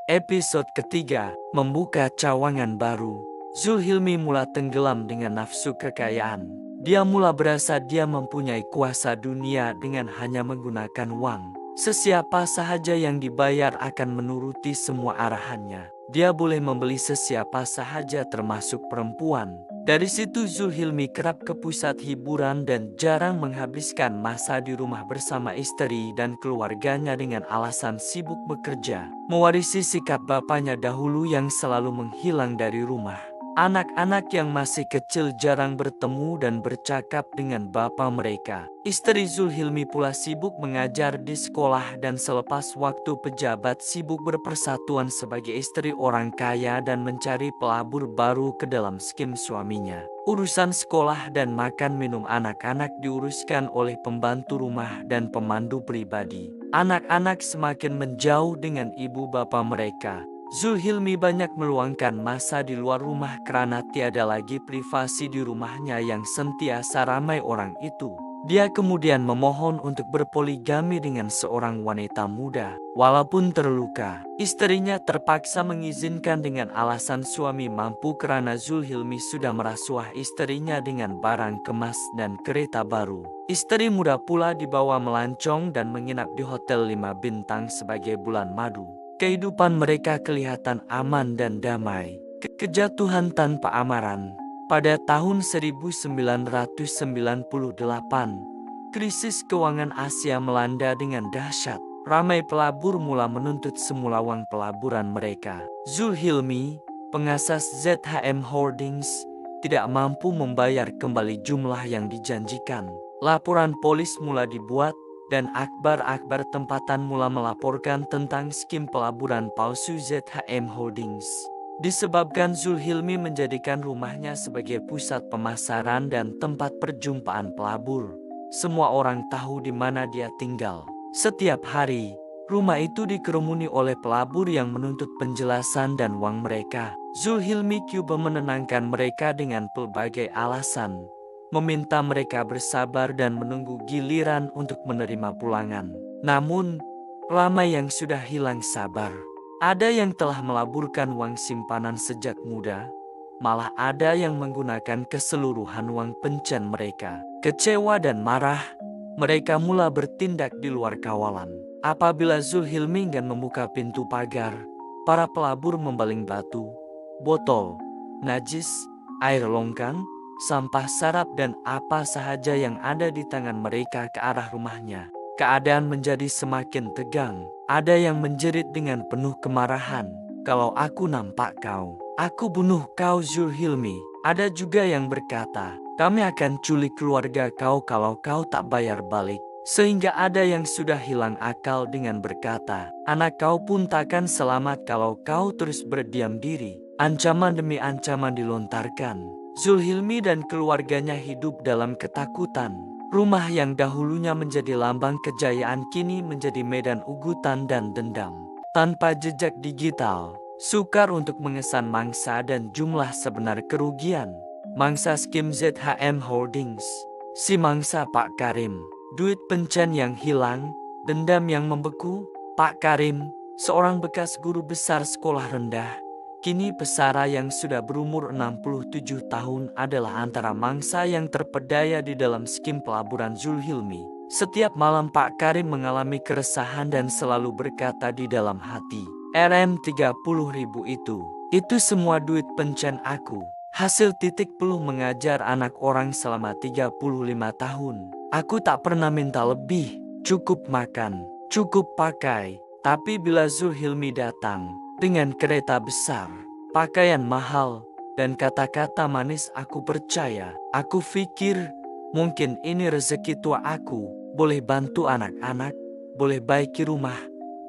Episode ketiga, membuka cawangan baru. Zulhilmi mula tenggelam dengan nafsu kekayaan. Dia mula berasa dia mempunyai kuasa dunia dengan hanya menggunakan uang. Sesiapa sahaja yang dibayar akan menuruti semua arahannya. Dia boleh membeli sesiapa sahaja termasuk perempuan. Dari situ Zulhilmi kerap ke pusat hiburan dan jarang menghabiskan masa di rumah bersama istri dan keluarganya dengan alasan sibuk bekerja. Mewarisi sikap bapaknya dahulu yang selalu menghilang dari rumah. Anak-anak yang masih kecil jarang bertemu dan bercakap dengan bapa mereka. Istri Zulhilmi pula sibuk mengajar di sekolah dan selepas waktu pejabat sibuk berpersatuan sebagai istri orang kaya dan mencari pelabur baru ke dalam skim suaminya. Urusan sekolah dan makan minum anak-anak diuruskan oleh pembantu rumah dan pemandu pribadi. Anak-anak semakin menjauh dengan ibu bapa mereka. Zulhilmi banyak meluangkan masa di luar rumah karena tiada lagi privasi di rumahnya yang sentiasa ramai orang itu. Dia kemudian memohon untuk berpoligami dengan seorang wanita muda. Walaupun terluka, istrinya terpaksa mengizinkan dengan alasan suami mampu karena Zulhilmi sudah merasuah istrinya dengan barang kemas dan kereta baru. Istri muda pula dibawa melancong dan menginap di hotel 5 bintang sebagai bulan madu. Kehidupan mereka kelihatan aman dan damai. Kejatuhan tanpa amaran. Pada tahun 1998, krisis keuangan Asia melanda dengan dahsyat. Ramai pelabur mula menuntut semula uang pelaburan mereka. Zulhilmi, pengasas ZHM Holdings, tidak mampu membayar kembali jumlah yang dijanjikan. Laporan polis mula dibuat dan akbar-akbar tempatan mula melaporkan tentang skim pelaburan palsu ZHM Holdings. Disebabkan Zulhilmi menjadikan rumahnya sebagai pusat pemasaran dan tempat perjumpaan pelabur. Semua orang tahu di mana dia tinggal. Setiap hari, rumah itu dikerumuni oleh pelabur yang menuntut penjelasan dan uang mereka. Zulhilmi coba menenangkan mereka dengan pelbagai alasan. Meminta mereka bersabar dan menunggu giliran untuk menerima pulangan. Namun, ramai yang sudah hilang sabar. Ada yang telah melaburkan uang simpanan sejak muda, malah ada yang menggunakan keseluruhan uang pensiun mereka. Kecewa dan marah, mereka mula bertindak di luar kawalan. Apabila Zulhilmi enggan membuka pintu pagar, para pelabur membaling batu, botol, najis, air longkang, sampah sarap dan apa sahaja yang ada di tangan mereka ke arah rumahnya. Keadaan menjadi semakin tegang. Ada yang menjerit dengan penuh kemarahan, "Kalau aku nampak kau, aku bunuh kau Zulhilmi." Ada juga yang berkata, "Kami akan culik keluarga kau kalau kau tak bayar balik." Sehingga ada yang sudah hilang akal dengan berkata, "Anak kau pun takkan selamat kalau kau terus berdiam diri." Ancaman demi ancaman dilontarkan. Zulhilmi dan keluarganya hidup dalam ketakutan. Rumah yang dahulunya menjadi lambang kejayaan kini menjadi medan ugutan dan dendam. Tanpa jejak digital, sukar untuk mengesan mangsa dan jumlah sebenar kerugian. Mangsa skim ZHM Holdings, si mangsa Pak Karim, duit pencen yang hilang, dendam yang membeku. Pak Karim, seorang bekas guru besar sekolah rendah, kini pesara yang sudah berumur 67 tahun adalah antara mangsa yang terpedaya di dalam skim pelaburan Zulhilmi. Setiap malam Pak Karim mengalami keresahan dan selalu berkata di dalam hati, "Rm30.000 itu semua duit pencen aku. Hasil titik peluh mengajar anak orang selama 35 tahun. Aku tak pernah minta lebih, cukup makan, cukup pakai." Tapi bila Zulhilmi datang dengan kereta besar, pakaian mahal, dan kata-kata manis, "Aku percaya, aku pikir, mungkin ini rezeki tua aku, boleh bantu anak-anak, boleh baiki rumah,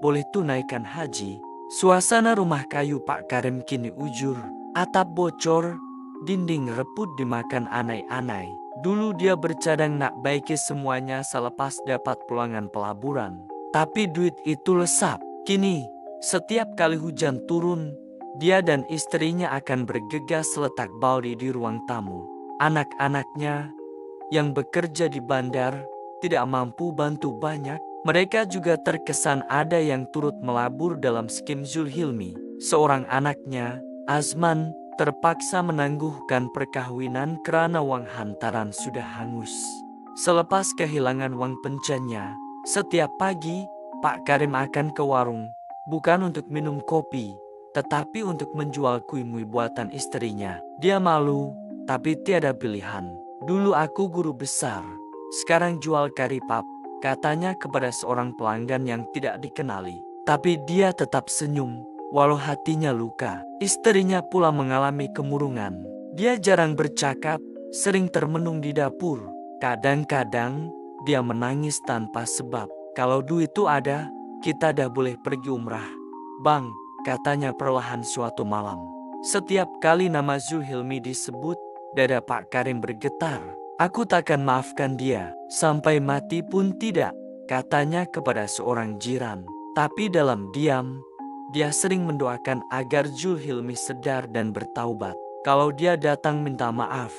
boleh tunaikan haji." Suasana rumah kayu Pak Karim kini ujur, atap bocor, dinding reput dimakan anai-anai. Dulu dia bercadang nak baiki semuanya selepas dapat pulangan pelaburan. Tapi duit itu lesap. Kini, setiap kali hujan turun, dia dan istrinya akan bergegas letak bauri di ruang tamu. Anak-anaknya yang bekerja di bandar tidak mampu bantu banyak. Mereka juga terkesan ada yang turut melabur dalam skim Zulhilmi. Seorang anaknya, Azman, terpaksa menangguhkan perkawinan karena uang hantaran sudah hangus. Selepas kehilangan uang pencannya, setiap pagi Pak Karim akan ke warung, bukan untuk minum kopi, tetapi untuk menjual kuih-mui buatan istrinya. Dia malu, tapi tiada pilihan. Dulu aku guru besar, sekarang jual kari pap, katanya kepada seorang pelanggan yang tidak dikenali. Tapi dia tetap senyum, walau hatinya luka. Istrinya pula mengalami kemurungan. Dia jarang bercakap, sering termenung di dapur. Kadang-kadang, dia menangis tanpa sebab. Kalau duit itu ada, kita dah boleh pergi umrah. Bang, katanya perlahan suatu malam. Setiap kali nama Zulhilmi disebut, dada Pak Karim bergetar. Aku takkan maafkan dia, sampai mati pun tidak, katanya kepada seorang jiran. Tapi dalam diam, dia sering mendoakan agar Zulhilmi sadar dan bertaubat. Kalau dia datang minta maaf,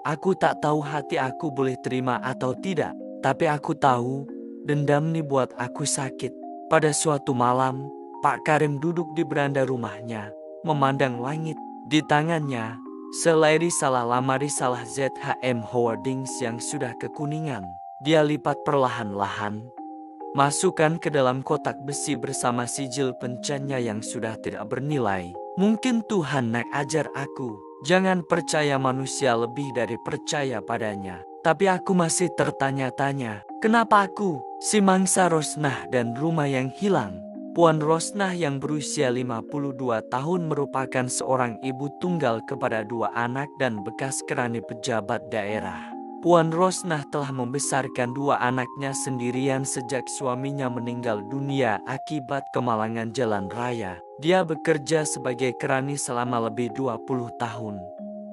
aku tak tahu hati aku boleh terima atau tidak. Tapi aku tahu, dendam nih buat aku sakit. Pada suatu malam, Pak Karim duduk di beranda rumahnya, memandang langit. Di tangannya, selai risalah lama risalah ZHM Holdings yang sudah kekuningan. Dia lipat perlahan-lahan, masukkan ke dalam kotak besi bersama sijil pencannya yang sudah tidak bernilai. Mungkin Tuhan nak ajar aku, jangan percaya manusia lebih dari percaya padanya. Tapi aku masih tertanya-tanya, kenapa aku, si mangsa Rosnah dan rumah yang hilang? Puan Rosnah yang berusia 52 tahun merupakan seorang ibu tunggal kepada 2 anak dan bekas kerani pejabat daerah. Puan Rosnah telah membesarkan 2 anaknya sendirian sejak suaminya meninggal dunia akibat kemalangan jalan raya. Dia bekerja sebagai kerani selama lebih 20 tahun,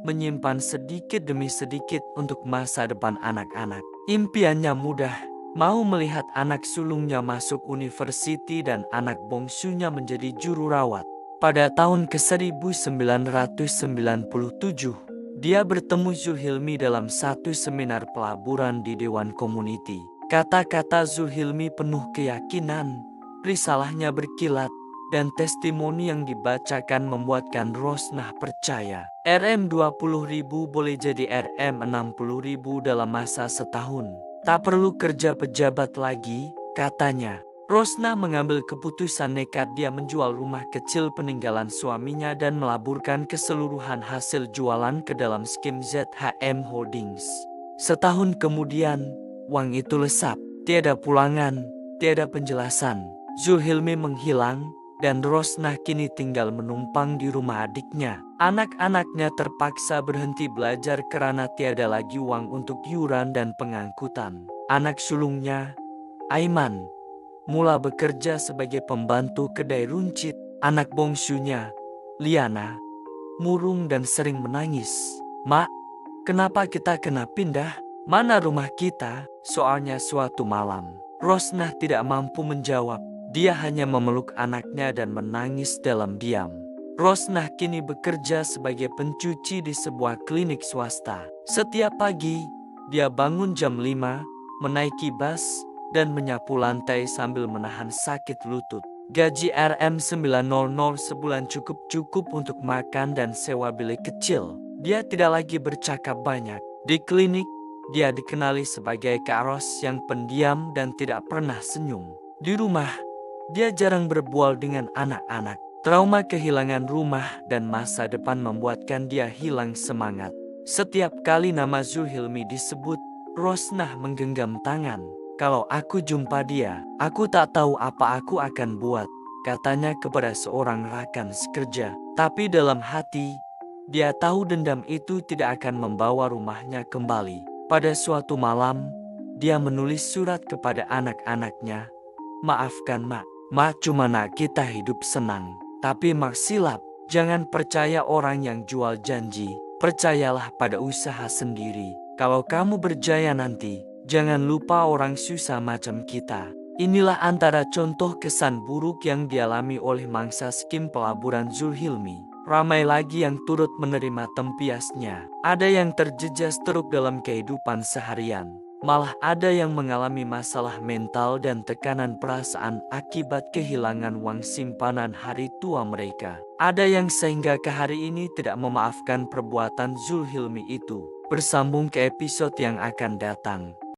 menyimpan sedikit demi sedikit untuk masa depan anak-anak. Impiannya mudah, mau melihat anak sulungnya masuk universiti dan anak bongsunya menjadi juru rawat. Pada tahun ke-1997, dia bertemu Zulhilmi dalam satu seminar pelaburan di Dewan Komuniti. Kata-kata Zulhilmi penuh keyakinan, risalahnya berkilat, dan testimoni yang dibacakan membuatkan Rosnah percaya. Rm20.000 boleh jadi Rm60.000 dalam masa setahun. Tak perlu kerja pejabat lagi, katanya. Rosnah mengambil keputusan nekat dia menjual rumah kecil peninggalan suaminya dan melaburkan keseluruhan hasil jualan ke dalam skim ZHM Holdings. Setahun kemudian, uang itu lesap, tiada pulangan, tiada penjelasan. Zulhilmi menghilang, dan Rosnah kini tinggal menumpang di rumah adiknya. Anak-anaknya terpaksa berhenti belajar karena tiada lagi uang untuk iuran dan pengangkutan. Anak sulungnya, Aiman, mula bekerja sebagai pembantu kedai runcit. Anak bongsunya, Liana, murung dan sering menangis. Mak, kenapa kita kena pindah? Mana rumah kita? Soalnya suatu malam, Rosnah tidak mampu menjawab. Dia hanya memeluk anaknya dan menangis dalam diam. Rosnah kini bekerja sebagai pencuci di sebuah klinik swasta. Setiap pagi, dia bangun jam 5, menaiki bus, dan menyapu lantai sambil menahan sakit lutut. Gaji Rm900 sebulan cukup untuk makan dan sewa bilik kecil. Dia tidak lagi bercakap banyak. Di klinik, dia dikenali sebagai Karos yang pendiam dan tidak pernah senyum. Di rumah, dia jarang berbual dengan anak-anak. Trauma kehilangan rumah dan masa depan membuatkan dia hilang semangat. Setiap kali nama Zulhilmi disebut, Rosnah menggenggam tangan. Kalau aku jumpa dia, aku tak tahu apa aku akan buat, katanya kepada seorang rakan sekerja. Tapi dalam hati, dia tahu dendam itu tidak akan membawa rumahnya kembali. Pada suatu malam, dia menulis surat kepada anak-anaknya. Maafkan Mak, Mak cuma nak kita hidup senang. Tapi Mak silap, jangan percaya orang yang jual janji. Percayalah pada usaha sendiri. Kalau kamu berjaya nanti, jangan lupa orang susah macam kita. Inilah antara contoh kesan buruk yang dialami oleh mangsa skim pelaburan Zulhilmi. Ramai lagi yang turut menerima tempiasnya. Ada yang terjejas teruk dalam kehidupan seharian. Malah ada yang mengalami masalah mental dan tekanan perasaan akibat kehilangan uang simpanan hari tua mereka. Ada yang sehingga ke hari ini tidak memaafkan perbuatan Zulhilmi itu. Bersambung ke episode yang akan datang.